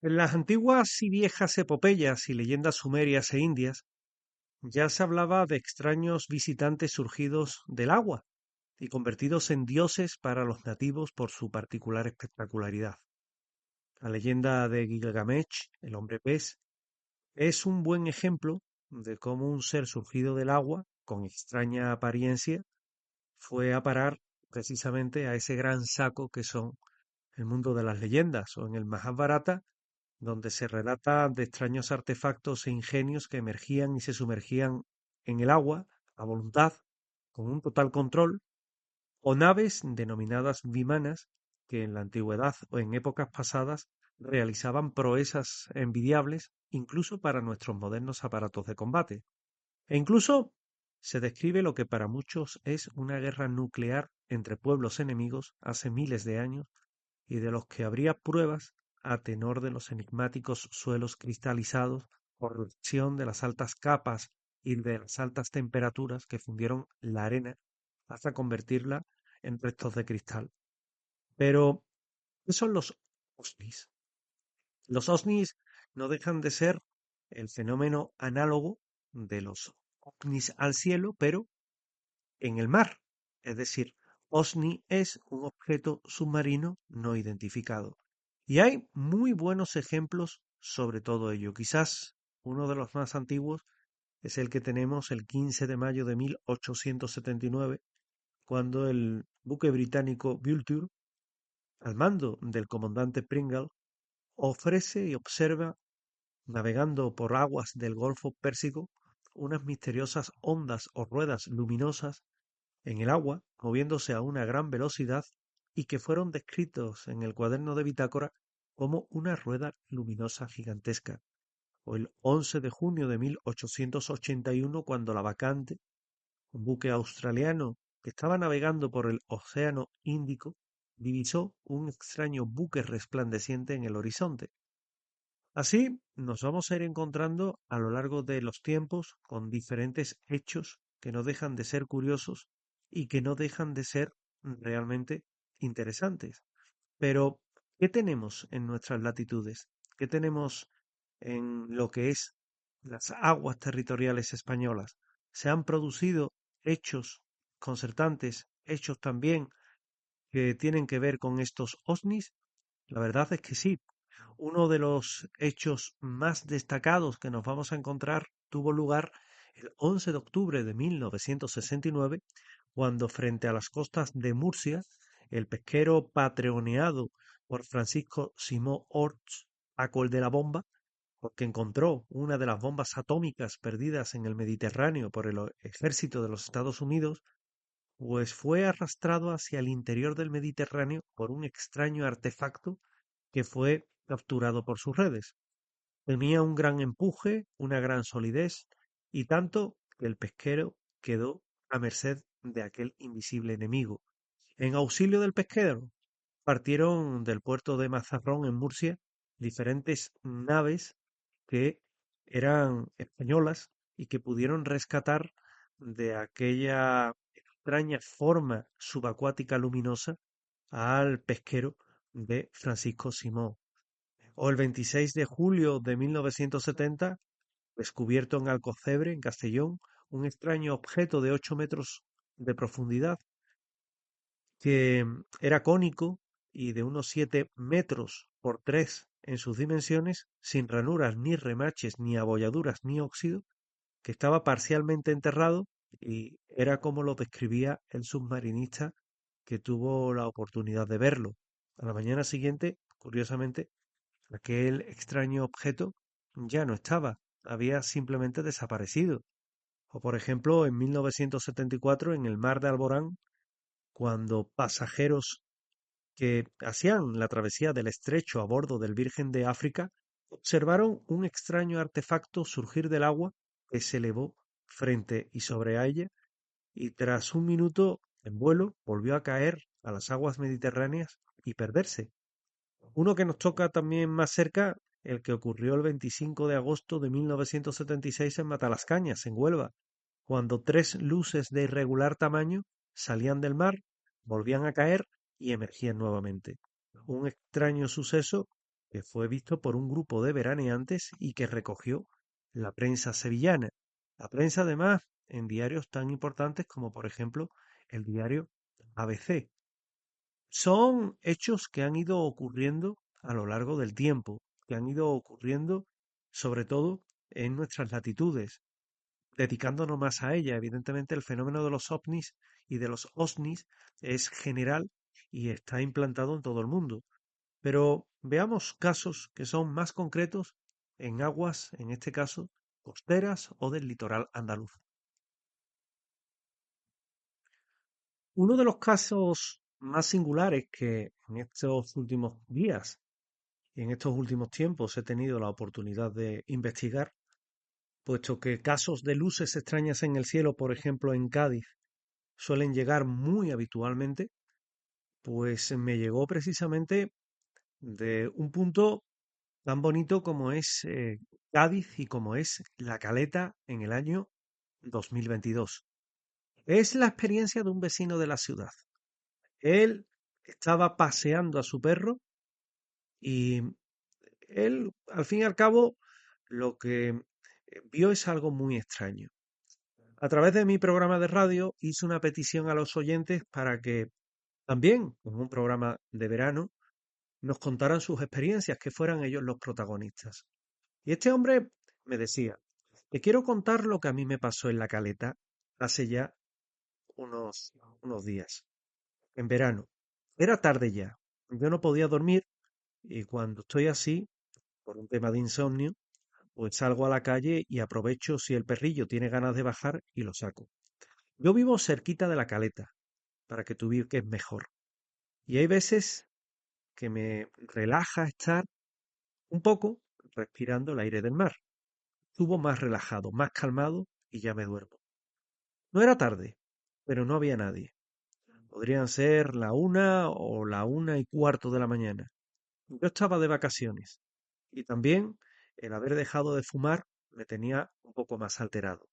En las antiguas y viejas epopeyas y leyendas sumerias e indias ya se hablaba de extraños visitantes surgidos del agua y convertidos en dioses para los nativos por su particular espectacularidad. La leyenda de Gilgamesh, el hombre pez, es un buen ejemplo de cómo un ser surgido del agua, con extraña apariencia, fue a parar precisamente a ese gran saco que son el mundo de las leyendas, o en el Mahabharata, donde se relata de extraños artefactos e ingenios que emergían y se sumergían en el agua a voluntad, con un total control, o naves denominadas vimanas, que en la antigüedad o en épocas pasadas realizaban proezas envidiables incluso para nuestros modernos aparatos de combate. E incluso se describe lo que para muchos es una guerra nuclear entre pueblos enemigos hace miles de años y de los que habría pruebas a tenor de los enigmáticos suelos cristalizados por la acción de las altas capas y de las altas temperaturas que fundieron la arena hasta convertirla en restos de cristal. Pero, ¿qué son los OSNIs? Los OSNIs no dejan de ser el fenómeno análogo de los ovnis al cielo, pero en el mar. Es decir, OSNI es un objeto submarino no identificado. Y hay muy buenos ejemplos sobre todo ello. Quizás uno de los más antiguos es el que tenemos el 15 de mayo de 1879, cuando el buque británico Vulture, al mando del comandante Pringle, ofrece y observa, navegando por aguas del Golfo Pérsico, unas misteriosas ondas o ruedas luminosas en el agua, moviéndose a una gran velocidad y que fueron descritos en el cuaderno de bitácora como una rueda luminosa gigantesca. O el 11 de junio de 1881, cuando la Bacante, un buque australiano que estaba navegando por el Océano Índico, divisó un extraño buque resplandeciente en el horizonte. Así nos vamos a ir encontrando a lo largo de los tiempos con diferentes hechos que no dejan de ser curiosos y que no dejan de ser realmente interesantes. Pero, ¿qué tenemos en nuestras latitudes? ¿Qué tenemos en lo que es las aguas territoriales españolas? ¿Se han producido hechos concertantes, hechos también que tienen que ver con estos OSNIs? La verdad es que sí. Uno de los hechos más destacados que nos vamos a encontrar tuvo lugar el 11 de octubre de 1969, cuando frente a las costas de Murcia, el pesquero patrullado por Francisco Simó Orts, Paco el de la Bomba, porque encontró una de las bombas atómicas perdidas en el Mediterráneo por el ejército de los Estados Unidos, pues fue arrastrado hacia el interior del Mediterráneo por un extraño artefacto que fue capturado por sus redes. Tenía un gran empuje, una gran solidez, y tanto que el pesquero quedó a merced de aquel invisible enemigo. En auxilio del pesquero, partieron del puerto de Mazarrón en Murcia diferentes naves que eran españolas y que pudieron rescatar de aquella extraña forma subacuática luminosa al pesquero de Francisco Simón. O el 26 de julio de 1970, descubierto en Alcocebre, en Castellón, un extraño objeto de 8 metros de profundidad que era cónico y de unos 7 metros por 3 en sus dimensiones, sin ranuras, ni remaches, ni abolladuras, ni óxido, que estaba parcialmente enterrado y era como lo describía el submarinista que tuvo la oportunidad de verlo. A la mañana siguiente, curiosamente, aquel extraño objeto ya no estaba, había simplemente desaparecido. O por ejemplo, en 1974, en el mar de Alborán, cuando pasajeros que hacían la travesía del estrecho a bordo del Virgen de África observaron un extraño artefacto surgir del agua que se elevó frente y sobre a ella y tras un minuto en vuelo volvió a caer a las aguas mediterráneas y perderse. Uno que nos toca también más cerca, el que ocurrió el 25 de agosto de 1976 en Matalascañas, en Huelva, cuando tres luces de irregular tamaño salían del mar, volvían a caer y emergían nuevamente. Un extraño suceso que fue visto por un grupo de veraneantes y que recogió la prensa sevillana. La prensa, además, en diarios tan importantes como, por ejemplo, el diario ABC. Son hechos que han ido ocurriendo a lo largo del tiempo, que han ido ocurriendo sobre todo en nuestras latitudes, dedicándonos más a ella. Evidentemente, el fenómeno de los ovnis y de los OSNIs es general y está implantado en todo el mundo. Pero veamos casos que son más concretos en aguas, en este caso, costeras o del litoral andaluz. Uno de los casos más singulares que en estos últimos días y en estos últimos tiempos he tenido la oportunidad de investigar, puesto que casos de luces extrañas en el cielo, por ejemplo en Cádiz, suelen llegar muy habitualmente, pues me llegó precisamente de un punto tan bonito como es Cádiz y como es La Caleta en el año 2022. Es la experiencia de un vecino de la ciudad. Él estaba paseando a su perro y él, al fin y al cabo, lo que vio es algo muy extraño. A través de mi programa de radio hice una petición a los oyentes para que también, en un programa de verano, nos contaran sus experiencias, que fueran ellos los protagonistas. Y este hombre me decía, te quiero contar lo que a mí me pasó en la Caleta hace ya unos, unos días, en verano. Era tarde ya, yo no podía dormir y cuando estoy así, por un tema de insomnio, pues salgo a la calle y aprovecho si el perrillo tiene ganas de bajar y lo saco. Yo vivo cerquita de la Caleta, para que tú ubiques mejor. Y hay veces que me relaja estar un poco respirando el aire del mar. Estuvo más relajado, más calmado y ya me duermo. No era tarde, pero no había nadie. Podrían ser la 1 o la 1:15 de la mañana. Yo estaba de vacaciones y también el haber dejado de fumar me tenía un poco más alterado.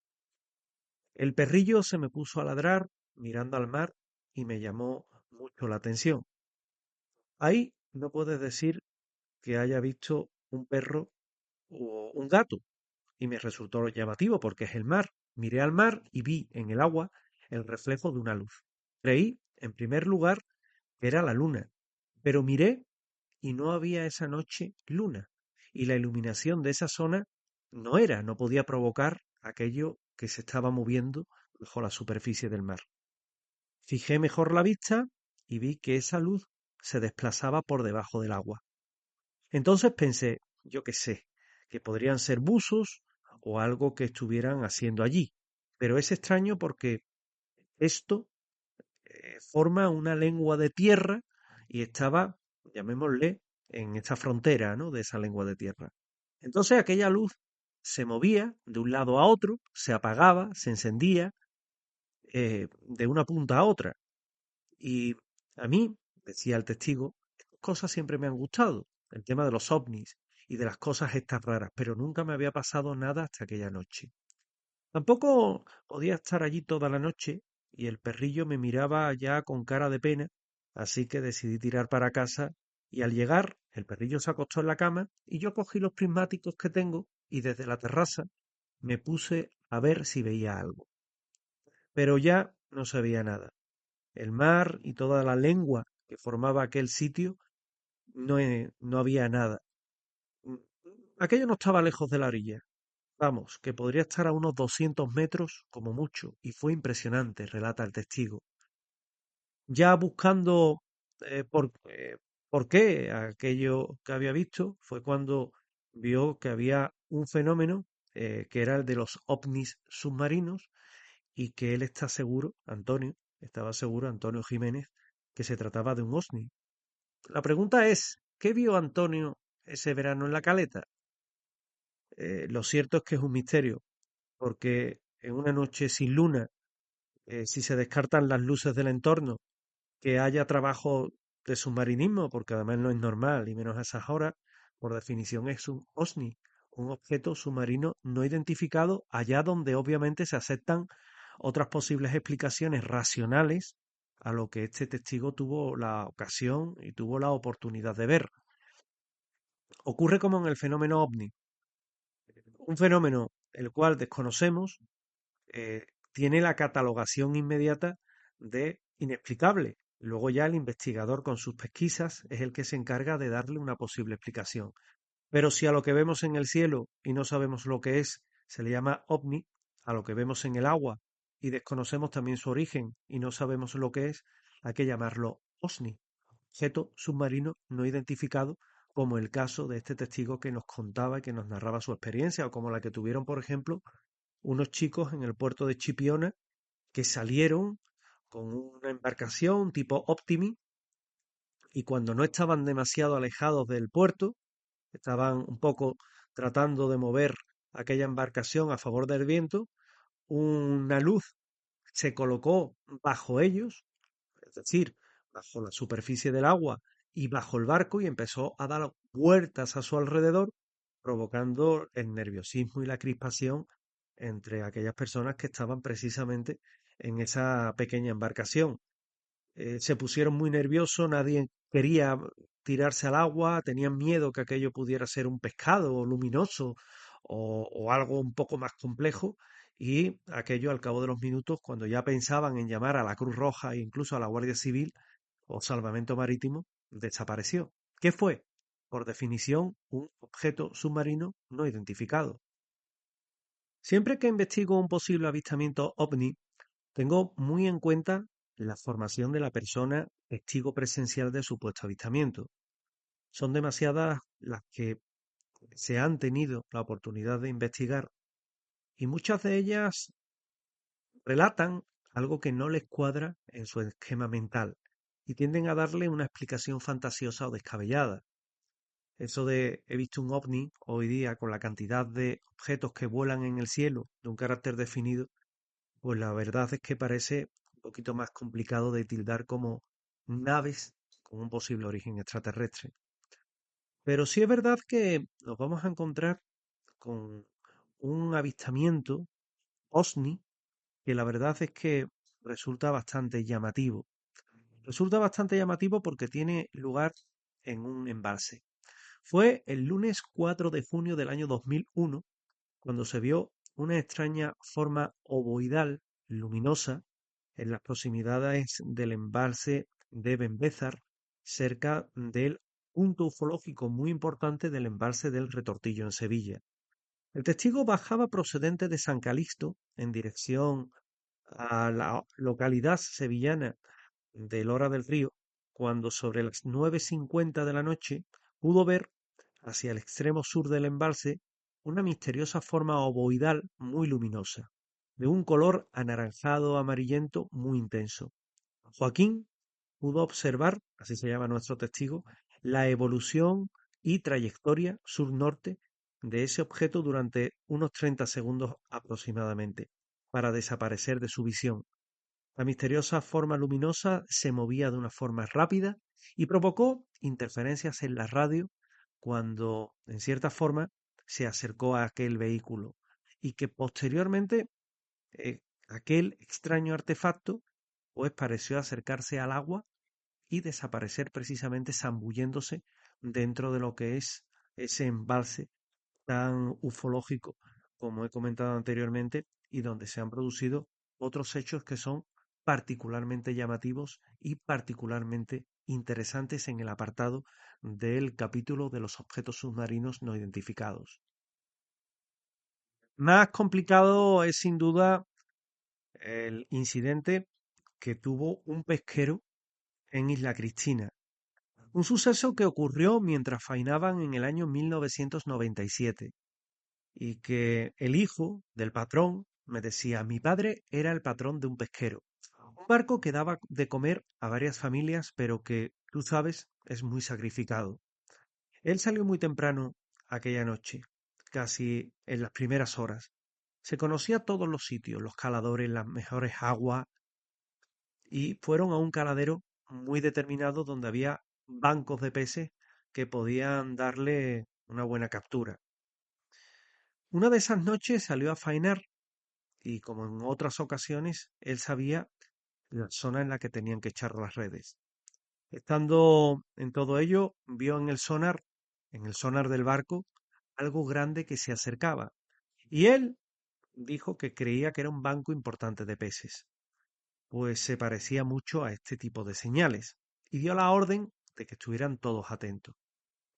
El perrillo se me puso a ladrar mirando al mar y me llamó mucho la atención. Ahí no puedes decir que haya visto un perro o un gato y me resultó llamativo porque es el mar. Miré al mar y vi en el agua el reflejo de una luz. Creí, en primer lugar, que era la luna, pero miré y no había esa noche luna, y la iluminación de esa zona no podía provocar aquello que se estaba moviendo bajo la superficie del mar. Fijé mejor la vista y vi que esa luz se desplazaba por debajo del agua. Entonces pensé, yo qué sé, que podrían ser buzos o algo que estuvieran haciendo allí. Pero es extraño porque esto forma una lengua de tierra y estaba, llamémosle, en esta frontera, ¿no? De esa lengua de tierra. Entonces aquella luz se movía de un lado a otro, se apagaba, se encendía de una punta a otra. Y a mí, decía el testigo, estas cosas siempre me han gustado, el tema de los ovnis y de las cosas estas raras, pero nunca me había pasado nada hasta aquella noche. Tampoco podía estar allí toda la noche y el perrillo me miraba ya con cara de pena, así que decidí tirar para casa y al llegar el perrillo se acostó en la cama y yo cogí los prismáticos que tengo y desde la terraza me puse a ver si veía algo. Pero ya no se veía nada. El mar y toda la lengua que formaba aquel sitio no había nada. Mm, Aquello no estaba lejos de la orilla. Vamos, que podría estar a unos 200 metros como mucho, y fue impresionante, relata el testigo. Ya buscando por qué aquello que había visto, fue cuando vio que había un fenómeno que era el de los ovnis submarinos y que él está seguro, Antonio, estaba seguro, Antonio Jiménez, que se trataba de un ovni. La pregunta es, ¿qué vio Antonio ese verano en la Caleta? Lo cierto es que es un misterio, porque en una noche sin luna, si se descartan las luces del entorno, que haya trabajo de submarinismo, porque además no es normal, y menos a esas horas, por definición es un OSNI, un objeto submarino no identificado, allá donde obviamente se aceptan otras posibles explicaciones racionales a lo que este testigo tuvo la ocasión y tuvo la oportunidad de ver. Ocurre como en el fenómeno ovni, un fenómeno el cual desconocemos, eh, tiene la catalogación inmediata de inexplicable. Luego ya el investigador con sus pesquisas es el que se encarga de darle una posible explicación. Pero si a lo que vemos en el cielo y no sabemos lo que es, se le llama ovni, a lo que vemos en el agua y desconocemos también su origen y no sabemos lo que es, hay que llamarlo OSNI, objeto submarino no identificado, como el caso de este testigo que nos contaba y que nos narraba su experiencia, o como la que tuvieron, por ejemplo, unos chicos en el puerto de Chipiona que salieron con una embarcación tipo Optimi y cuando no estaban demasiado alejados del puerto, estaban un poco tratando de mover aquella embarcación a favor del viento, una luz se colocó bajo ellos, es decir, bajo la superficie del agua y bajo el barco y empezó a dar vueltas a su alrededor, provocando el nerviosismo y la crispación entre aquellas personas que estaban precisamente en esa pequeña embarcación. Se pusieron muy nerviosos, nadie quería tirarse al agua, tenían miedo que aquello pudiera ser un pescado luminoso o algo un poco más complejo, y aquello al cabo de los minutos, cuando ya pensaban en llamar a la Cruz Roja e incluso a la Guardia Civil o Salvamento Marítimo, desapareció. ¿Qué fue? Por definición, un objeto submarino no identificado. Siempre que investigo un posible avistamiento ovni, tengo muy en cuenta la formación de la persona testigo presencial de supuesto avistamiento. Son demasiadas las que se han tenido la oportunidad de investigar y muchas de ellas relatan algo que no les cuadra en su esquema mental y tienden a darle una explicación fantasiosa o descabellada. Eso de he visto un ovni hoy día con la cantidad de objetos que vuelan en el cielo de un carácter definido, pues la verdad es que parece un poquito más complicado de tildar como naves con un posible origen extraterrestre. Pero sí es verdad que nos vamos a encontrar con un avistamiento OSNI que la verdad es que resulta bastante llamativo. Resulta bastante llamativo porque tiene lugar en un embalse. Fue el lunes 4 de junio del año 2001 cuando se vio una extraña forma ovoidal luminosa en las proximidades del embalse de Benbézar, cerca del punto ufológico muy importante del embalse del Retortillo en Sevilla. El testigo bajaba procedente de San Calixto en dirección a la localidad sevillana de Lora del Río, cuando sobre las 9:50 de la noche pudo ver hacia el extremo sur del embalse una misteriosa forma ovoidal muy luminosa, de un color anaranjado amarillento muy intenso. Joaquín pudo observar, así se llama nuestro testigo, la evolución y trayectoria sur-norte de ese objeto durante unos 30 segundos aproximadamente, para desaparecer de su visión. La misteriosa forma luminosa se movía de una forma rápida y provocó interferencias en la radio cuando, en cierta forma, se acercó a aquel vehículo y que posteriormente aquel extraño artefacto pues pareció acercarse al agua y desaparecer precisamente zambulléndose dentro de lo que es ese embalse tan ufológico como he comentado anteriormente y donde se han producido otros hechos que son particularmente llamativos y particularmente interesantes en el apartado del capítulo de los objetos submarinos no identificados. Más complicado es sin duda el incidente que tuvo un pesquero en Isla Cristina. Un suceso que ocurrió mientras faenaban en el año 1997 y que el hijo del patrón me decía, mi padre era el patrón de un pesquero, un barco que daba de comer a varias familias, pero que, tú sabes, es muy sacrificado. Él salió muy temprano aquella noche, casi en las primeras horas. Se conocía todos los sitios, los caladores, las mejores aguas, y fueron a un caladero muy determinado donde había bancos de peces que podían darle una buena captura. Una de esas noches salió a faenar y, como en otras ocasiones, él sabía la zona en la que tenían que echar las redes. Estando en todo ello, vio en el sonar en el sonar del barco algo grande que se acercaba, y él dijo que creía que era un banco importante de peces, pues se parecía mucho a este tipo de señales, y dio la orden de que estuvieran todos atentos.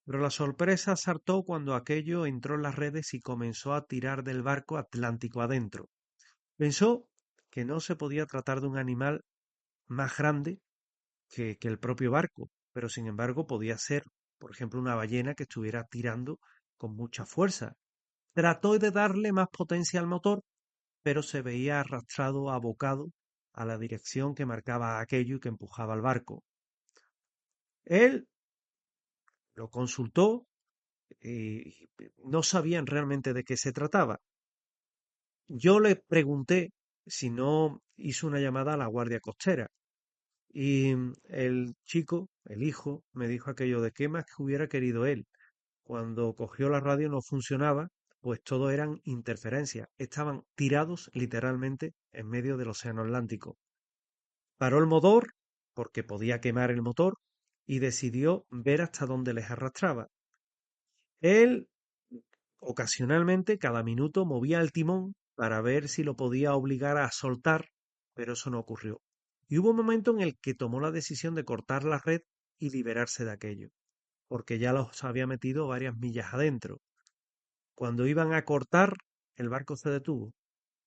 Pero la sorpresa saltó cuando aquello entró en las redes y comenzó a tirar del barco Atlántico adentro. Pensó que no se podía tratar de un animal más grande que el propio barco, pero sin embargo podía ser, por ejemplo, una ballena que estuviera tirando con mucha fuerza. Trató de darle más potencia al motor, pero se veía arrastrado, abocado a la dirección que marcaba aquello y que empujaba al barco. Él lo consultó y no sabían realmente de qué se trataba. Yo le pregunté si no hizo una llamada a la Guardia Costera y el chico, el hijo, me dijo aquello de qué más que hubiera querido él. Cuando cogió la radio no funcionaba, pues todo eran interferencias. Estaban tirados literalmente en medio del Océano Atlántico. Paró el motor, porque podía quemar el motor, y decidió ver hasta dónde les arrastraba. Él, ocasionalmente, cada minuto, movía el timón para ver si lo podía obligar a soltar, pero eso no ocurrió. Y hubo un momento en el que tomó la decisión de cortar la red y liberarse de aquello, porque ya los había metido varias millas adentro. Cuando iban a cortar, el barco se detuvo.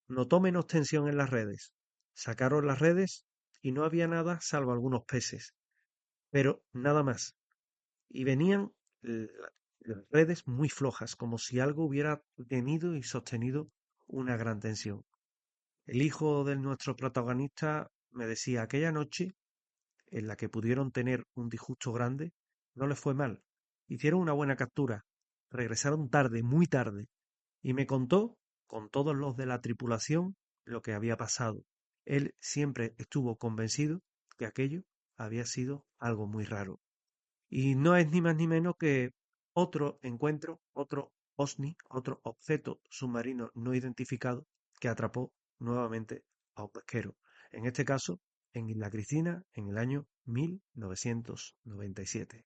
Notó menos tensión en las redes. Sacaron las redes y no había nada salvo algunos peces, pero nada más. Y venían las redes muy flojas, como si algo hubiera tenido y sostenido una gran tensión. El hijo de nuestro protagonista me decía, aquella noche en la que pudieron tener un disgusto grande, no les fue mal. Hicieron una buena captura, regresaron tarde, muy tarde, y me contó, con todos los de la tripulación, lo que había pasado. Él siempre estuvo convencido que aquello había sido algo muy raro. Y no es ni más ni menos que otro encuentro, otro OSNI, otro objeto submarino no identificado que atrapó nuevamente a un pesquero. En este caso, en Isla Cristina, en el año 1997.